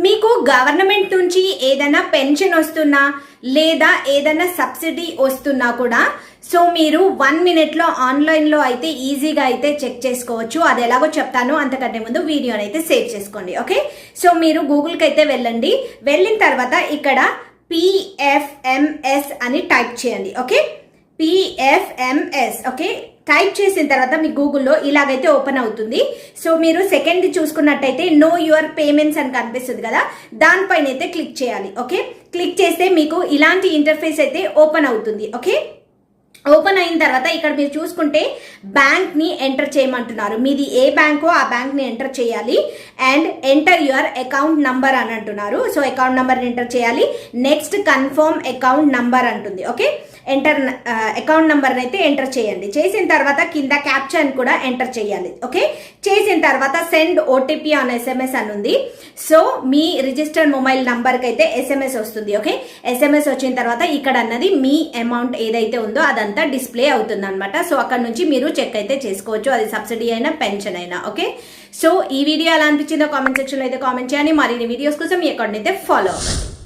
మీకు గవర్నమెంట్ నుంచి ఏదైనా పెన్షన్ వస్తున్నా లేదా ఏదైనా సబ్సిడీ వస్తున్నా కూడా సో మీరు 1 minute లో ఆన్లైన్లో అయితే ఈజీగా అయితే చెక్ చేసుకోవచ్చు. అది ఎలాగో చెప్తాను. అంతకంటే ముందు వీడియోని అయితే సేవ్ చేసుకోండి. ఓకే, సో మీరు గూగుల్కి అయితే వెళ్ళండి. వెళ్ళిన తర్వాత ఇక్కడ PFMS అని టైప్ చేయండి. Okay, PFMS. ఓకే, టైప్ చేసిన తర్వాత మీ గూగుల్లో ఇలాగైతే ఓపెన్ అవుతుంది. సో మీరు సెకండ్ చూసుకున్నట్టయితే నో యువర్ పేమెంట్స్ అని కనిపిస్తుంది కదా, దానిపైన అయితే క్లిక్ చేయాలి. ఓకే, క్లిక్ చేస్తే మీకు ఇలాంటి ఇంటర్ఫేస్ అయితే ఓపెన్ అవుతుంది. ఓకే, ఓపెన్ అయిన తర్వాత ఇక్కడ మీరు చూసుకుంటే బ్యాంక్ ని ఎంటర్ చేయమంటున్నారు. మీది ఏ బ్యాంకో ఆ బ్యాంక్ ని ఎంటర్ చేయాలి. And enter your account number అని అంటున్నారు. సో అకౌంట్ నంబర్ ఎంటర్ చేయాలి. నెక్స్ట్ కన్ఫర్మ్ అకౌంట్ నంబర్ అంటుంది. ఓకే, ఎంటర్ అకౌంట్ నంబర్ అయితే ఎంటర్ చేయండి. చేసిన తర్వాత కింద క్యాప్చర్ కూడా ఎంటర్ చేయాలి. ఓకే, చేసిన తర్వాత సెండ్ ఓటీపీ ఆన్ SMS అని ఉంది. సో మీ రిజిస్టర్డ్ మొబైల్ నంబర్కి అయితే SMS వస్తుంది. ఓకే, SMS వచ్చిన తర్వాత ఇక్కడ అన్నది మీ అమౌంట్ ఏదైతే ఉందో అదంతా డిస్ప్లే అవుతుంది అనమాట. సో అక్కడ నుంచి మీరు చెక్ అయితే చేసుకోవచ్చు, అది సబ్సిడీ అయినా పెన్షన్ అయినా. ఓకే, సో ఈ వీడియో ఎలా అనిపించిందో కామెంట్ సెక్షన్ లో అయితే కామెంట్ చేయండి. మరిన్ని వీడియోస్ కోసం మీ అకౌంట్ అయితే ఫాలో అవ్వండి.